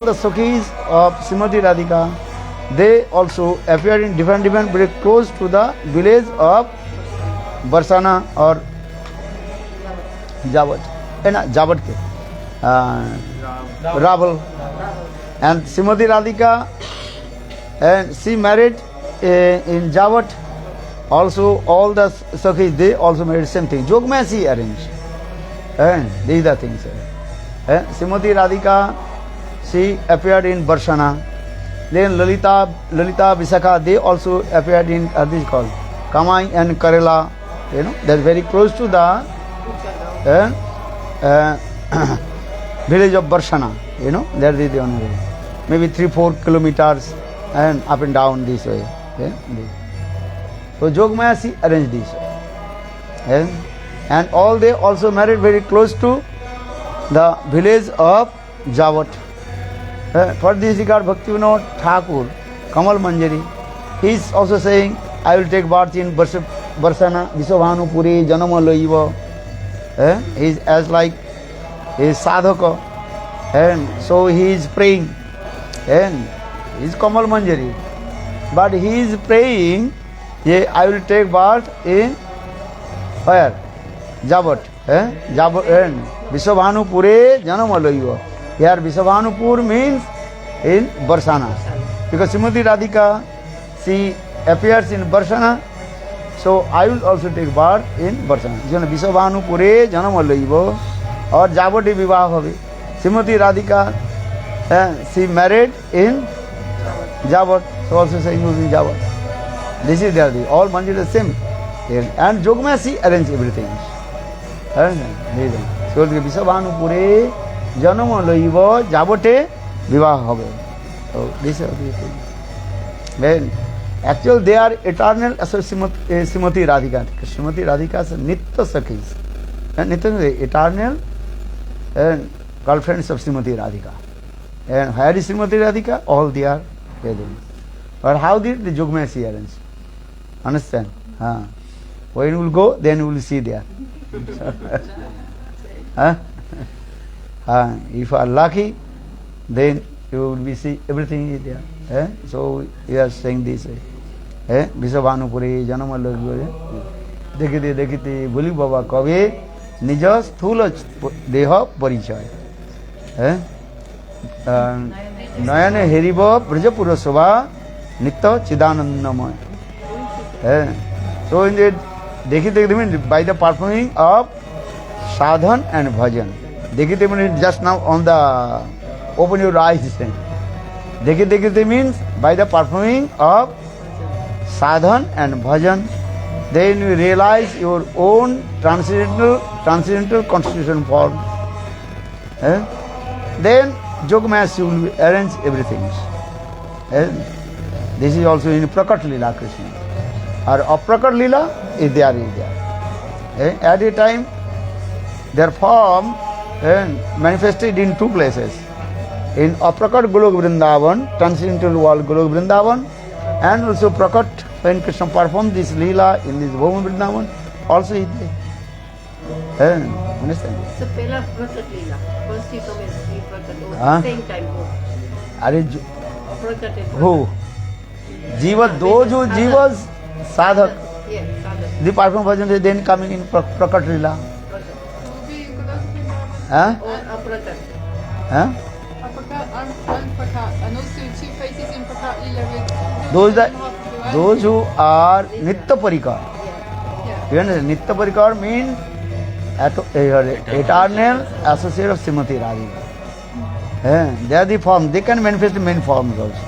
The Sakhis of Srimati Radhika, they also appear in different very close to the village of Barsana or Jawat. Jawat ke Rabal. And Srimati Radhika, and she married in Jawat. Also, all the Sakhis, they also married same thing. Jogmaya she arranged. And these are the things. Srimati Radhika, she appeared in Barsana. Then Lalita, Visakha, they also appeared in this called Kamai and Karela. You know, they're very close to the village of Barsana. You know, there is the only way. Maybe 3-4 kilometers and up and down this way. So Jogmaya she arranged this. And all they also married very close to the village of Jawat. For this regard, Bhaktivinoda Thakur, Kamal Manjari, he is also saying, I will take birth in Barsana, Visabhanupuri, Janama Loiva. He is as like a sadhaka, and so he is praying, and he is Kamal Manjari. But he is praying, I will take birth in where? Jawat. Jawat, Visabhanupuri, Janama Loiva. Here Visabhanupur means in Barsana. Because Srimati Radhika, she appears in Barsana, so I will also take birth in Barsana. Visabhanupure janama laibo or Javati vivah hobe. Srimati Radhika, she married in Jawat, so also saying in Jawat. This is their all mandir the same. And Jogmaya she arranged everything. So Visabhanupure janama laiva Javote vivah hobe. So this is the thing. Then actually they are eternal Srimati Radhika. Srimati Radhika is Nitya Sakhis. And Nitya is eternal girlfriends of Srimati Radhika. And where is Srimati Radhika? All they are together. But how did the Jogmaya she arrange? Understand? When you will go, then you will see there. If you are lucky, then you will be see everything is there. So we are saying this way. Visabhanupuri janama lagore dekite dekite boli baba kabe nija sthula deha parichaya. Nayane heriba brajapura sobha nitya chidanandamaya. So in the dekite dekite means by the performing of sadhan and bhajan. Dekite means just now on the open your eyes. Dekite means by the performing of sadhan and bhajan, then you realize your own transcendental constitution form. Then Jogmaya she will arrange everything. This is also in Prakat Lila Krishna. Or Aprakat Lila is there. At a time their form manifested in two places. In Aprakat Golok Vrindavan, transcendental world Golok Vrindavan, and also Prakat, when Krishna performed this Leela in this Bhuma Vrindavan, also is there. Understand? So, Pela Prakat Leela, first he commenced in Prakat, at the same time who? Jiva, those who Jivas, Sadhak, the perform bhajan is then coming in Prakat Leela. And also two faces in Prakat Leela with those who are Nitya Parikar. You understand? Nitya Parikar means eternal associate of Srimati Radhika. They are the form. They can manifest in many forms also.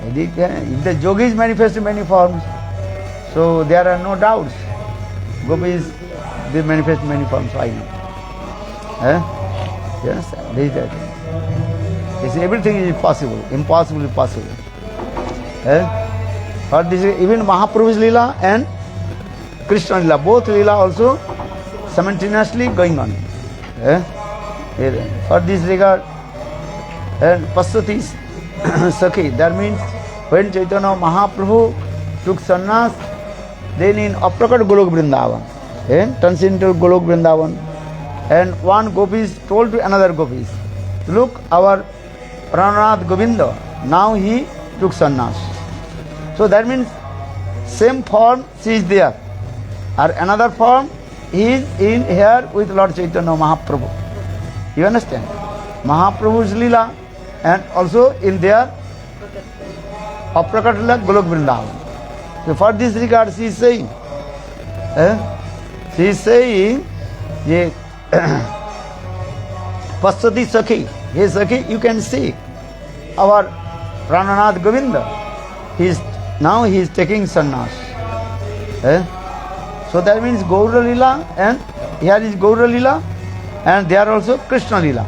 If the yogis manifest in many forms, so there are no doubts. Gopis, they manifest in many forms. Why not? Yes, this is everything is possible. Impossible is possible. Or this is even Mahaprabhu's Leela and Krishna Leela, both Leela also simultaneously going on. For this regard, and Paswati Sakhi, that means when Chaitanya Mahaprabhu took sannyas, then in Aprakat Golok Vrindavan, transcendental Golok Vrindavan, and one gopi is told to another gopis, look, our Prananath Govinda, now he took sannyas. So that means same form she is there. Or another form, he is in here with Lord Chaitanya Mahaprabhu. You understand? Mahaprabhu's Leela and also in there Aprakat Leela Golok Vrindavan. So for this regard she is saying, ye Pasati Sakhi, hey Sakhi, you can see our Prananath Govinda. Now he is taking sannyas. So that means Gaura Leela, and here is Gaura Leela, and there also Krishna Leela.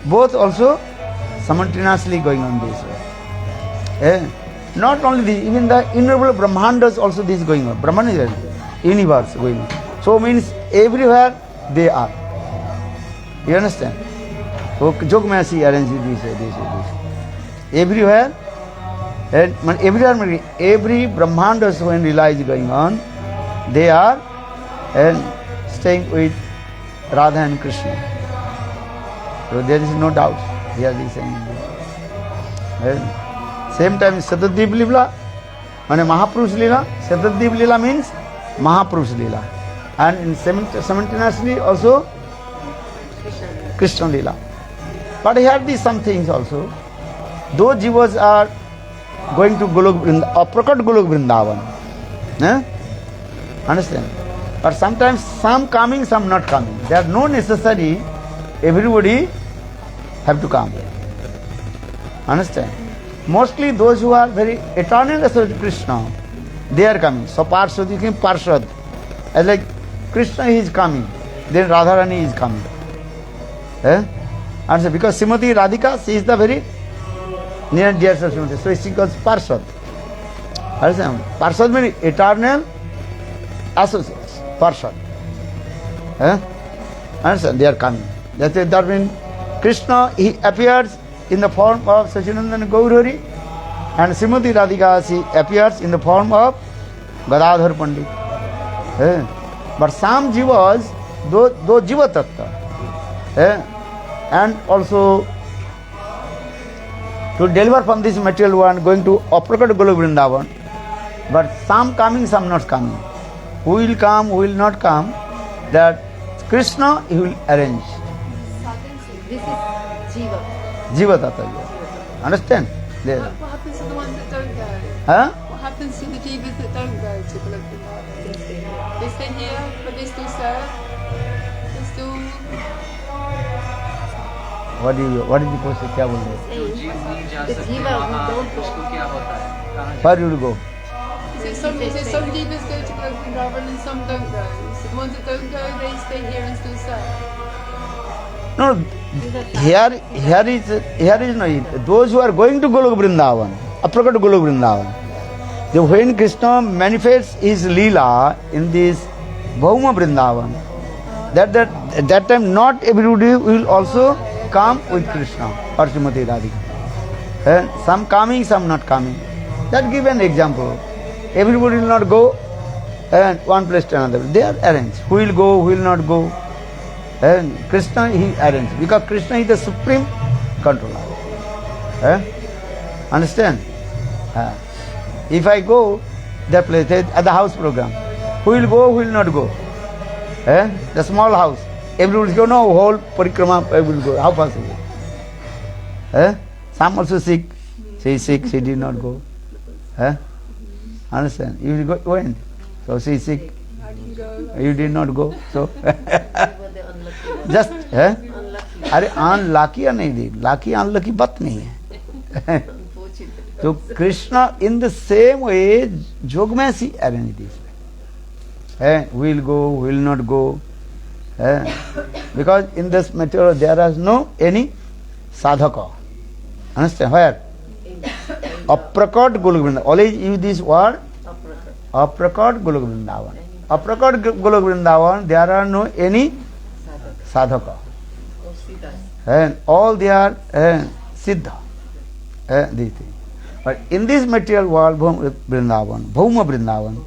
Both also simultaneously going on this way. Not only this, even the innumerable Brahmandas also this is going on. Brahman is there, universe going on. So means everywhere they are. You understand? So Jogmasi arranges this. Everywhere, and everywhere, every Brahmandas when Leela is going on, they are staying with Radha and Krishna. So there is no doubt. Here he is saying this. Same time Satadip Leela, and Mahapurush Leela. Satadip Leela means Mahapurush Leela. And in simultaneously also Krishna Leela. But here these some things also. Those jivas are going to Golok Vrindavan, Aprakat Golok Vrindavan. Understand? But sometimes some coming, some not coming. There are no necessary, everybody have to come. Understand? Mostly those who are very eternal associated with Krishna, they are coming. So Parshad, you can Parshad. As like Krishna is coming, then Radharani is coming. Understand? Because Srimati Radhika, she is the very near and dear to Srimati. So she calls Parshad. Understand? Parshad means eternal associates. Parshad. Understand? They are coming. That means Krishna, he appears in the form of Sachinandan Gaurari, and Srimati Radhika, she appears in the form of Gadadhar Pandit. But some jivas, those jiva tattva, and also to deliver from this material one, going to Aprakat Golok Vrindavan, but some coming, some not coming. Who will come, who will not come, that Krishna he will arrange. This is Jiva. Jiva tattva. Understand? There. What happens to the ones that don't go? Huh? What happens to the jivas that don't go to Golok Vrindavan? They stay here, but they still serve. They still. What did you post? क्या बोल रहे? The Jiva who don't go. Where you will go? Is it some jivas go to Golok Vrindavan and some don't go? So the ones that don't go, they stay here and still serve. No, here is no. Those who are going to Golok Vrindavan, Aprakat Golok Vrindavan, when Krishna manifests his Leela in this Bhauma Vrindavan, that time not everybody will also come with Krishna or Srimati Radhika. Some coming, some not coming. That give an example. Everybody will not go and one place to another. They are arranged. Who will go, who will not go. And Krishna he arranged. Because Krishna is the supreme controller. Understand? If I go that place at the house program, who will go, who will not go? The small house. Everybody will go, no, whole parikrama will go. How possible? Some also sick. She is sick, she did not go. Understand? You will go when? So she is sick. How do you go? You did not go. So Unlucky. just Unlucky. अरे unlucky या नहीं दी Laki unlucky बात नहीं है. So Krishna in the same way Jogmasi arranged this. Will go, will not go. Because in this material there is no any sadhaka. Understand? Where? Aprakat Golok Vrindavan. Always use this word. Aprakat Golok Vrindavan. Aprakat Golok Vrindavan, there are no any sadhaka. And all they are siddha. These things. But in this material world, Bhauma Vrindavan,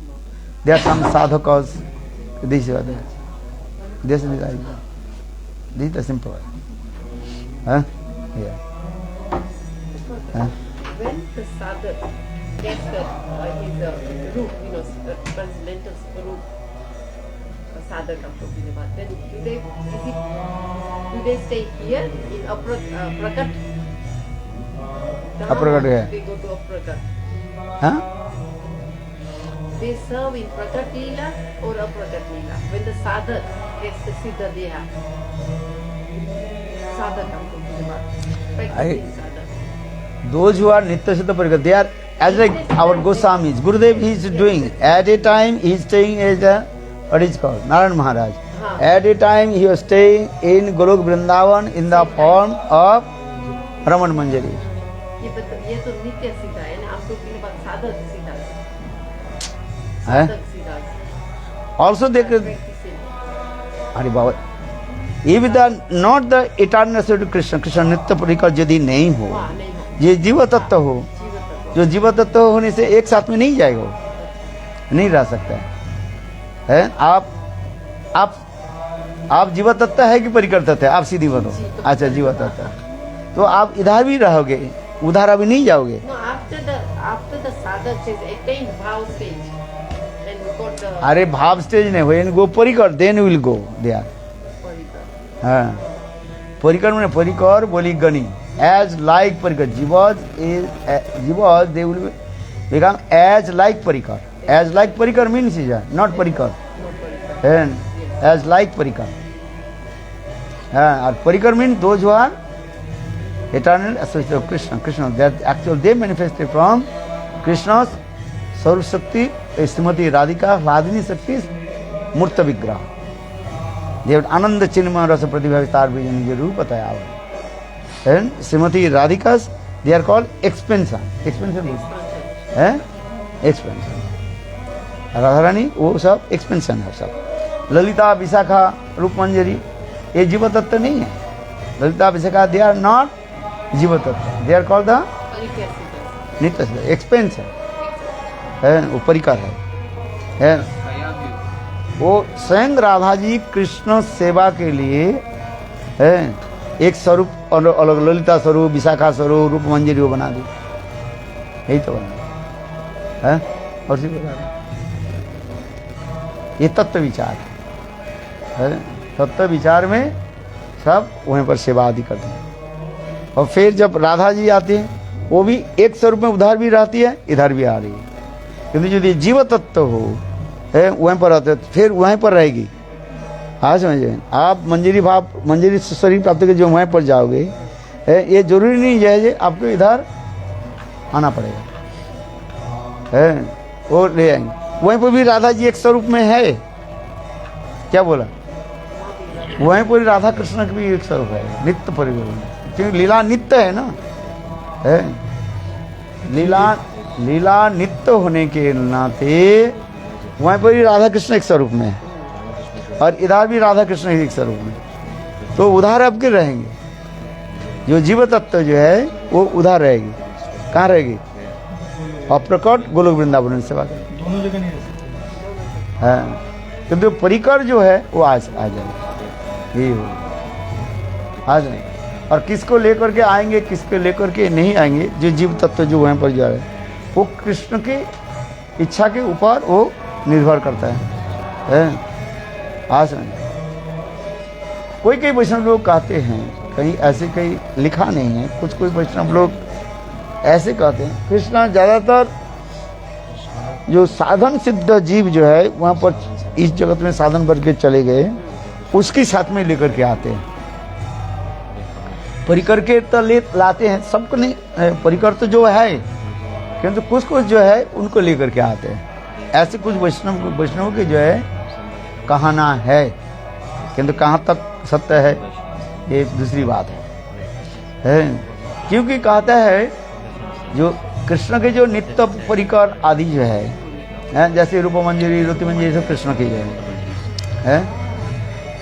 there are some sadhakas. This or that. This is the simple. Yeah. sadhak gets his root, transcendental root, sadhak I'm talking about, then do they stay here in Prakat? Aprakat है They go to Prakat. हाँ They serve in Prakat Leela or Aprakat Leela. When the sadhak gets the siddha deha, sadhak I'm talking about. Practicing sadhak. those who are nitya siddha parikar, they are as like our Goswamis. Gurudev, he is doing at a time he is staying as a what is called Narayan Maharaj. At a time he was staying in Golok Vrindavan in the form of Raman Manjari. ये तो नित्य सीधा है ना, I'm talking about sadhak सीधा. है Sadhak सीधा. also they could Practicing. अरे बाबा if the not the eternal to Krishna, Krishna नित्य परिकर यदि नहीं हो, वहाँ नहीं हो. ये जीव तत्व हो, जीव तत्व. जो जीव तत्व होने से एक साथ में नहीं जाएगा, वो नहीं रह सकता है। आप जीव तत्व है कि परिकर तत्व है? आप सीधी बोलो। अच्छा जीव तत्व, तो आप इधर भी रहोगे, उधर अभी नहीं जाओगे। No, after the sadhak says attained bhav stage, then we got the अरे भाव स्टेज नहीं हुए, गो परिकर, then will go there. parikar. हाँ परिकर मैंने परिकर बोली गणी एज लाइक परिकर जीवज they will become as like परिकर। एज लाइक परिकर मीन्स इज नॉट परिकर, एज लाइक परिकर। हाँ और परिकर mean those who are eternal associated of Krishna, that actually they manifested from Krishna's Sarup Shakti, Srimati Radhika, Hladini Shakti's Murta Vigraha. They have Ananda Chinmaya Rasa Pratibha Vitar Vijan ये रूप बताया हुआ। And Srimati Radhika's they are called expansion है expansion। Radha Rani वो सब expansion है सब। ललिता विशाखा रूप मंजरी ये जीव तत्व नहीं है। Lalita Vishakha they are not जीव तत्व, they are called the Parikar siddha. नित्य एक्सपेंशन है, वो परिकर है। वो स्वयं राधा जी कृष्ण सेवा के लिए है एक स्वरूप और अलग ललिता स्वरूप, विशाखा स्वरूप, रूप मंजरी वो बना दी, यही तो बना है। और सी बता ये तत्व विचार है। तत्व विचार में सब वहीं पर सेवा आदि करते हैं। और फिर जब राधा जी आती हैं वो भी एक स्वरूप में उधर भी रहती है, इधर भी आ रही है। क्योंकि यदि जीव तत्व हो है वहीं पर रहते फिर वहीं पर रहेगी। हाँ समझे आप मंजरी शरीर प्राप्त करके जो वहीं पर जाओगे है, ये जरूरी नहीं है आपको इधर आना पड़ेगा है, वो ले आएंगे। वहीं पर भी राधा जी एक स्वरूप में है, क्या बोला? वहीं पर राधा कृष्ण की भी एक स्वरूप है, नित्य परिवर्तन, क्योंकि लीला नित्य है ना है। लीला नित्य होने के नाते वहीं पर भी राधा कृष्ण एक स्वरूप में है और इधर भी राधा कृष्ण एक स्वरूप में, तो उधर अब के रहेंगे। जो जीव तत्व जो है वो उधर रहेगी। कहाँ रहेगी? और प्रकट गोलोक वृंदावन में सेवा करेगी, दोनों जगह नहीं रह सकती है। किंतु परिकर जो है वो आज आ जाएगा, यही होगा आज नहीं। और किसको लेकर के आएंगे, किसको लेकर के नहीं आएंगे, जो जीव तत्व जो वहीं पर जा रहे हैं वो कृष्ण की इच्छा के ऊपर वो निर्भर करता है। आज नहीं। कोई वैष्णव लोग कहते हैं, कहीं ऐसे कहीं लिखा नहीं है, कुछ वैष्णव लोग ऐसे कहते हैं कृष्ण ज़्यादातर जो साधन सिद्ध जीव जो है वहाँ पर इस जगत में साधन भर के चले गए, उसके साथ में लेकर के आते हैं। परिकर के तो लाते हैं, सबको नहीं, परिकर तो जो है किंतु कुछ जो है उनको लेकर के आते हैं। ऐसे कुछ वैष्णव के जो है कहना है, किंतु कहाँ तक सत्य है ये दूसरी बात है। क्योंकि कहता है जो कृष्ण के जो नित्य परिकर आदि जो है जैसे रूप मंजरी, रति मंजरी सब कृष्ण की है।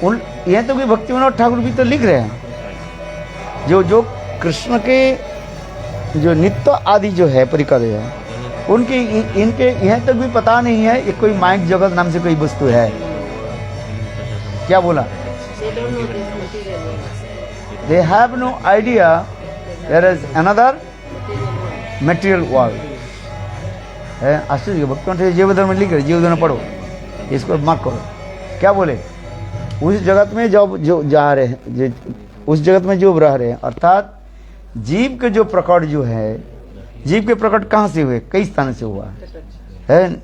उन यहाँ तो भी भक्ति विनोद ठाकुर भी तो लिख रहे हैं जो कृष्ण के जो नित्य आदि जो है परिकर है उनके इनके यहाँ तक भी पता नहीं है ये कोई माइक जगत नाम से कोई वस्तु है। क्या बोला? They don't know this material world. They have no idea there is another Material world. Material world है। आश्चर्य भक्ति जीव धर्म लिख रहे, जीव धर्म पढ़ो, इसको मार्क करो। क्या बोले? उस जगत में जो जा रहे हैं, उस जगत में जो रह रहे हैं, अर्थात जीव के जो प्रकट जो है, जीव के प्रकट कहाँ से हुए? कई स्थान से हुआ है।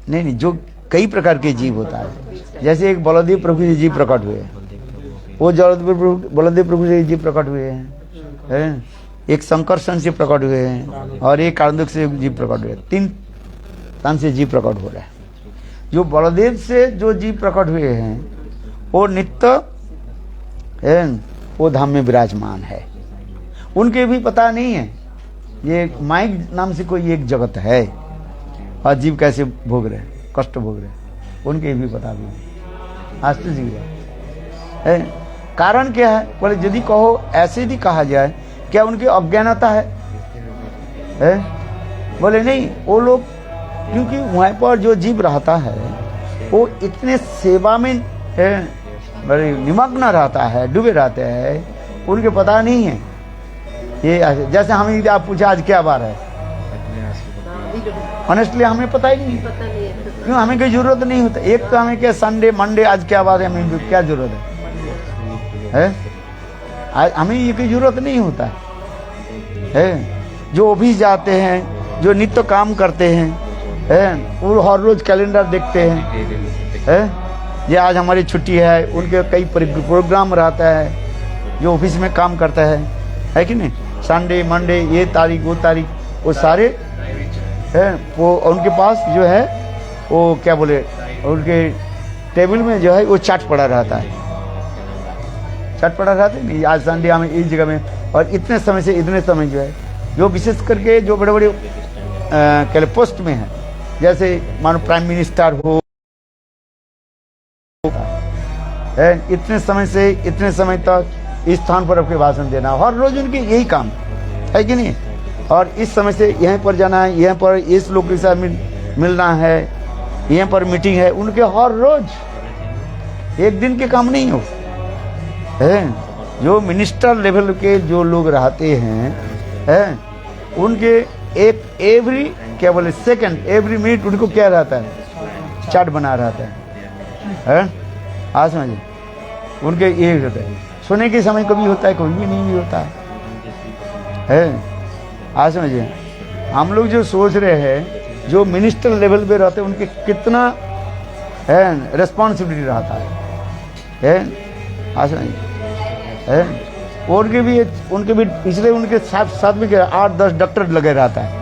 नहीं, जो कई प्रकार के जीव होता है। जैसे एक बलदेव प्रभु से जीव प्रकट हुए, वो बलदेव प्रभु से जीव प्रकट हुए हैं। एक शंकरसन से प्रकट हुए हैं और एक कार्दुक से जीव प्रकट हुए। 3 स्थान से जीव प्रकट हो रहा है। जो बलदेव से जो जीव प्रकट हुए हैं वो नित्य है, वो धाम में विराजमान है। उनके भी पता नहीं है ये माइक नाम से कोई एक जगत है और जीव कैसे भोग रहे, कष्ट भोग रहे, उनके भी पता भी नहीं। आश्चर्य है। कारण क्या है? बोले यदि कहो ऐसे भी कहा जाए, क्या उनकी अज्ञानता है? बोले नहीं, वो लोग क्योंकि वहाँ पर जो जीव रहता है वो इतने सेवा में बड़े निमग्न रहता है, डूबे रहते हैं, उनके पता नहीं है। ये जैसे हमें आप पूछा आज क्या बार है, ऑनेस्टली हमें पता ही नहीं है। क्यों? हमें कोई जरूरत नहीं होता। एक तो हमें क्या संडे मंडे आज क्या बात है, हमें क्या जरूरत है? हमें ये कोई जरूरत नहीं होता है। जो ऑफिस जाते हैं, जो नित्य काम करते हैं, वो हर रोज कैलेंडर देखते हैं। ये आज हमारी छुट्टी है, उनके कई प्रोग्राम रहता है, जो ऑफिस में काम करता है कि नहीं? संडे मंडे, ये तारीख वो तारीख, वो सारे है। वो उनके पास जो है वो क्या बोले, उनके टेबल में जो है वो चार्ट पड़ा रहता है। चार्ट पड़ा रहता है नहीं, आज संडे हमें इस जगह में, और इतने समय से इतने समय जो है, जो विशेष करके जो बड़े बड़े क्या पोस्ट में है, जैसे मानो प्राइम मिनिस्टर हो, इतने समय से इतने समय तक इस स्थान पर अपने भाषण देना, हर रोज उनके यही काम है कि नहीं? और इस समय से यहाँ पर जाना है, यहाँ पर इस लोग के साथ मिलना है, यहाँ पर मीटिंग है, उनके हर रोज एक दिन के काम नहीं हो है। जो मिनिस्टर लेवल के जो लोग रहते हैं उनके एक एवरी क्या बोले सेकंड, एवरी मिनट उनको क्या रहता है? चार्ट बना रहता है। आज समझिए, उनके ये होता है। सोने के समय कभी होता है, कभी भी नहीं भी होता है। आज समझिए, हम लोग जो सोच रहे हैं, जो मिनिस्टर लेवल पे रहते हैं, उनके कितना है रेस्पॉन्सिबिलिटी रहता है। आज समझिए, उनके भी पिछले उनके साथ में 8-10 डॉक्टर लगे रहता है।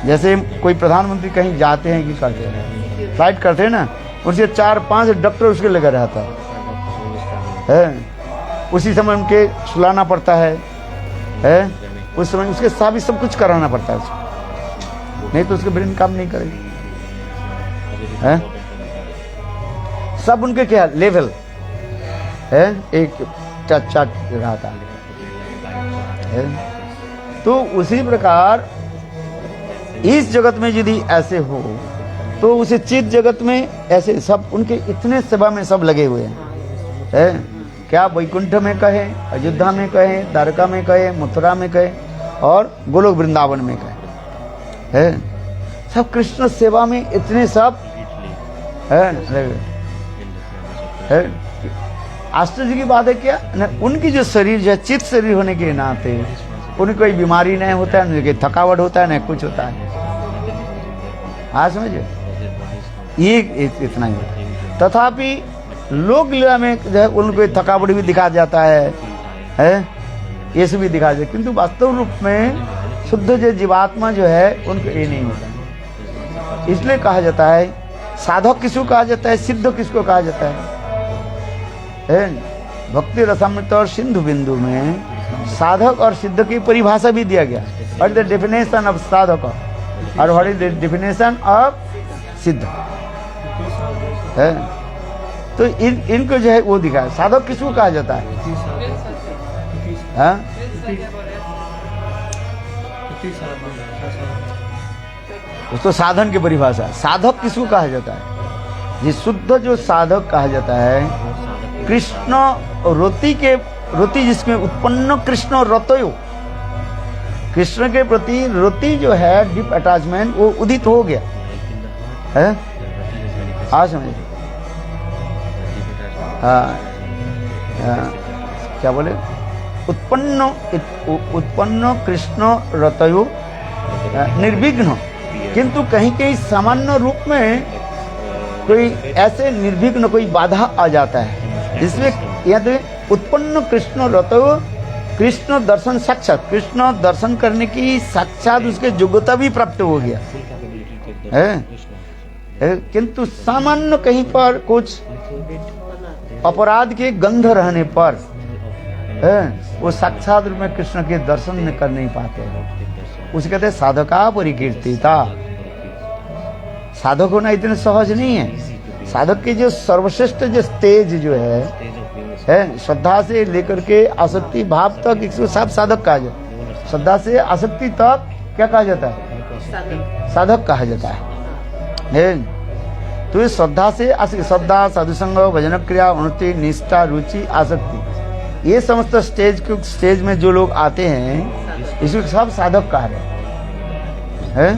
जैसे कोई प्रधानमंत्री कहीं जाते हैं कि करते हैं, फ्लाइट करते हैं ना, उनसे 4-5 डॉक्टर उसके लगा रहता है। उसी समय उनके सुलाना पड़ता है। उस समय उसके साथ भी सब कुछ कराना पड़ता है उसको, नहीं तो उसके ब्रेन काम नहीं करेगी। सब उनके क्या लेवल है, एक चार्ट रहता है। तो उसी प्रकार इस जगत में यदि ऐसे हो, तो उसे चित जगत में ऐसे सब उनके इतने सेवा में सब लगे हुए हैं। क्या वैकुंठ में कहे, अयोध्या में कहे, द्वारका में कहे, मथुरा में कहे और गोलोक वृंदावन में कहे, सब कृष्ण सेवा में इतने सब है। आश्चर्य की बात है क्या न, उनकी जो शरीर जो है, चित्त शरीर होने के नाते उन्हें कोई बीमारी नहीं होता है, न थकावट होता है, न कुछ होता है। हाँ समझे, ये इतना ही। तथापि लोक लीला में जो है उनको थकावट भी दिखा जाता है, ये सब भी दिखा जाता है, किंतु वास्तव रूप में शुद्ध जो जीवात्मा जो है उनको ये नहीं होता। इसलिए कहा जाता है साधक किसको कहा जाता है, सिद्ध किसको कहा जाता है। भक्ति रसामृत और सिंधु बिंदु में साधक और सिद्ध की परिभाषा भी दिया गया। What is the definition of साधक और what is the definition of सिद्ध है। तो इनको जो है वो दिखाया। साधक किसको कहा जाता है? उसको साधन की परिभाषा। साधक किसको कहा जाता है? ये शुद्ध जो साधक कहा जाता है, कृष्ण रति जिसमें उत्पन्न कृष्ण रतयो, कृष्ण के प्रति रति जो है, डीप अटैचमेंट, वो उदित हो गया है। आज समझ, हाँ, क्या बोले, उत्पन्न कृष्ण रतयो निर्विघ्न, किंतु कहीं कहीं सामान्य रूप में कोई ऐसे निर्विघ्न कोई बाधा आ जाता है। इसमें यह तो उत्पन्न कृष्ण रतयो, कृष्ण दर्शन साक्षात, कृष्ण दर्शन करने की साक्षात उसके योग्यता भी प्राप्त हो गया है, किंतु सामान्य कहीं पर कुछ अपराध के गंध रहने पर वो साक्षात रूप में कृष्ण के दर्शन कर नहीं पाते हैं। उसे कहते हैं साधका परिकीर्तिता। साधक होना इतने सहज नहीं है। साधक की जो सर्वश्रेष्ठ जो स्टेज जो है श्रद्धा से लेकर के आसक्ति भाव तक, इसको सब साधक कहा जाता है। श्रद्धा से आसक्ति तक क्या कहा जाता है? साधक कहा जाता है। तो ये श्रद्धा से श्रद्धा, साधुसंग, भजन क्रिया, उन्नति, निष्ठा, रुचि, आसक्ति, ये समस्त स्टेज में जो लोग आते हैं इसको सब साधक कहा है।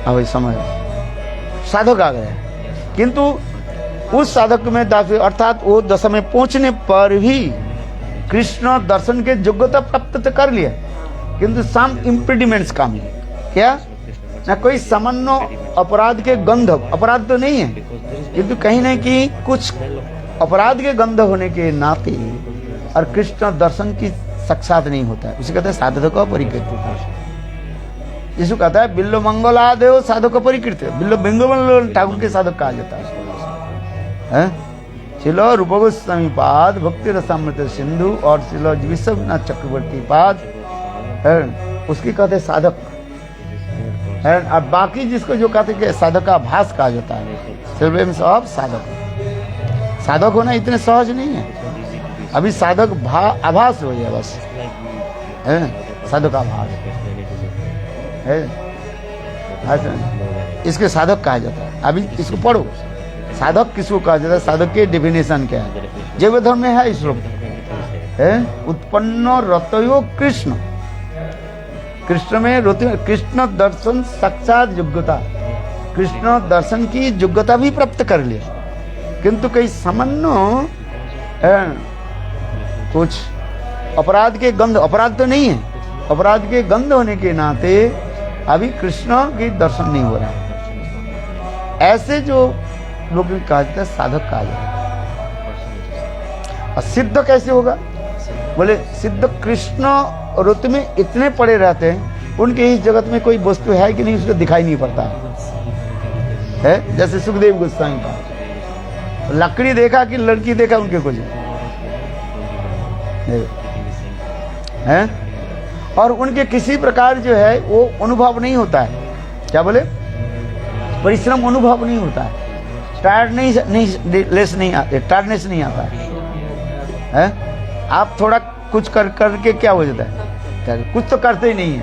अब समझ, साधक आ गए। किंतु उस साधक में दाखिल, अर्थात वो दशा में पहुंचने पर भी कृष्ण दर्शन के योग्यता प्राप्त तो कर लिया, किंतु सम इम्पीडिमेंट्स काम है। क्या ना, कोई सामान्य अपराध के गंध, अपराध तो नहीं है, किंतु कहीं ना कहीं कुछ अपराध के गंध होने के नाते और कृष्ण दर्शन की साक्षात नहीं होता है। उसे कहते हैं साधक परिकीर्तिता। यीशु कहता है बिल्लो मंगलादेव साधक परिकीर्तित। बिल्लो बेंगल ठाकुर के साधक कहा जाता है। शिलो रूप गोस्वामी पाद, भक्ति रसामृत सिंधु और शिलो विश्वनाथ चक्रवर्ती पाद उसकी कहते साधक है। और बाकी जिसको जो कहते हैं साधक का आभास कहा जाता है। सिल्वेम्स ऑफ साधक। साधक होना इतने सहज नहीं है। अभी साधक आभास हो गया बस है, साधक आभास है। इसके साधक कहा जाता है। अभी इसको पढ़ो, साधक किसको कहा जाता है, साधक के डेफिनेशन क्या है। जैव धर्म में है श्लोक है, उत्पन्न रतयो कृष्ण, कृष्ण में कृष्ण दर्शन साक्षात योग्यता, कृष्ण दर्शन की योग्यता भी प्राप्त कर लिया, किंतु कई सामान्य कुछ अपराध के गंध, अपराध तो नहीं है, अपराध के गंध होने के नाते अभी कृष्ण के दर्शन नहीं हो रहा है। ऐसे जो लोग कहा जाता है साधक कहा जाता है। और सिद्ध कैसे होगा, बोले सिद्ध कृष्ण रुत में इतने पड़े रहते हैं, उनके इस जगत में कोई वस्तु है कि नहीं उसको दिखाई नहीं पड़ता है। जैसे सुखदेव गोस्वामी का लकड़ी देखा कि लड़की देखा, उनके कुछ है। और उनके किसी प्रकार जो है वो अनुभव नहीं होता है। क्या बोले, परिश्रम अनुभव नहीं होता है। टायर्डनेस नहीं आता है। आप थोड़ा कुछ करके क्या हो जाता है, कुछ तो करते ही नहीं है।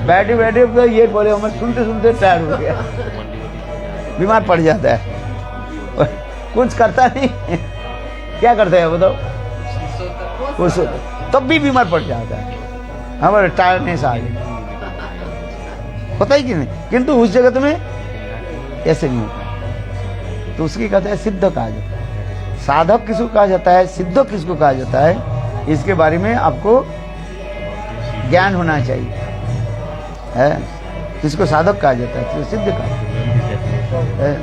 बैठे बैठे तो ये बोले हमें सुनते सुनते टायर्ड हो गया, बीमार पड़ जाता है। कुछ करता नहीं, क्या करता है बताओ, कुछ तब भी बीमार पड़ जाता है। हमारे टायर्डनेस आ गई, होता ही कि नहीं। किंतु उस जगत में ऐसे नहीं होता, तो उसकी कहते हैं सिद्ध कहा जाता है। साधक किसको कहा जाता है, सिद्ध किसको कहा जाता है, इसके बारे में आपको ज्ञान होना चाहिए है। किसको साधक कहा जाता है, किसको सिद्ध कहा जाता है।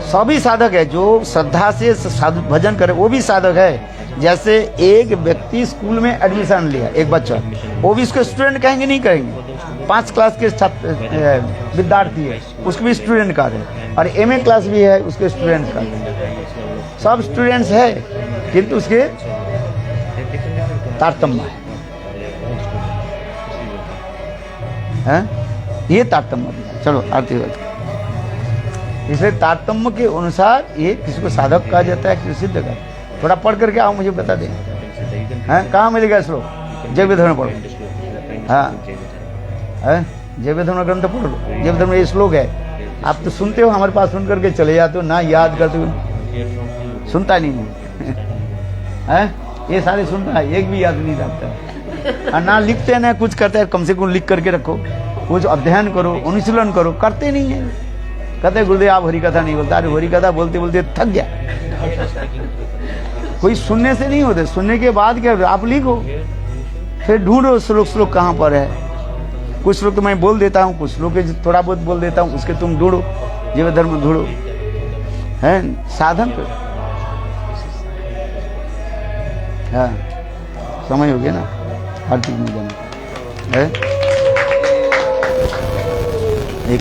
सभी साधक है। जो श्रद्धा से भजन करे वो भी साधक है। जैसे एक व्यक्ति स्कूल में एडमिशन लिया, एक बच्चा, वो भी उसको स्टूडेंट कहेंगे नहीं कहेंगे। 5 क्लास के छात्र विद्यार्थी है, उसको भी स्टूडेंट कह रहे हैं। और एमए क्लास भी है, उसके स्टूडेंट कह रहे हैं। सब स्टूडेंट्स है, किंतु उसके तारतम्य है। ये तारतम्य। चलो आरती बात, इसलिए तारतम्य के अनुसार ये किसी को साधक कहा जाता है, किसी सिद्ध का। थोड़ा पढ़ करके आओ, मुझे बता दें हैं कहाँ मिलेगा श्लोक। जैव धर्म पढ़ो, हाँ है, जैव धर्म ग्रंथ पढ़ो। जैव धर्म ये श्लोक है। आप तो सुनते हो, हमारे पास सुन करके चले जाते हो, ना याद करते हो, सुनता नहीं है, ये सारे सुन रहा है, एक भी याद नहीं रखता। और ना लिखते हैं ना कुछ करते हैं, कम से कम लिख करके रखो, कुछ अध्ययन करो, अनुशीलन करो, करते नहीं है। कहते गुरुदेव आप हरि कथा नहीं बोलता, अरे हरि कथा बोलते बोलते थक गया। कोई सुनने से नहीं होते, सुनने के बाद क्या आप लिखो, फिर ढूंढो श्लोक कहाँ पर है। कुछ श्लोक तो मैं बोल देता हूँ, कुछ श्लोक थोड़ा बहुत बोल देता हूँ, उसके तुम ढूंढो, जीव धर्म ढूंढो, है साधन करो। हाँ समय हो गया ना, हर चीज में जाना है।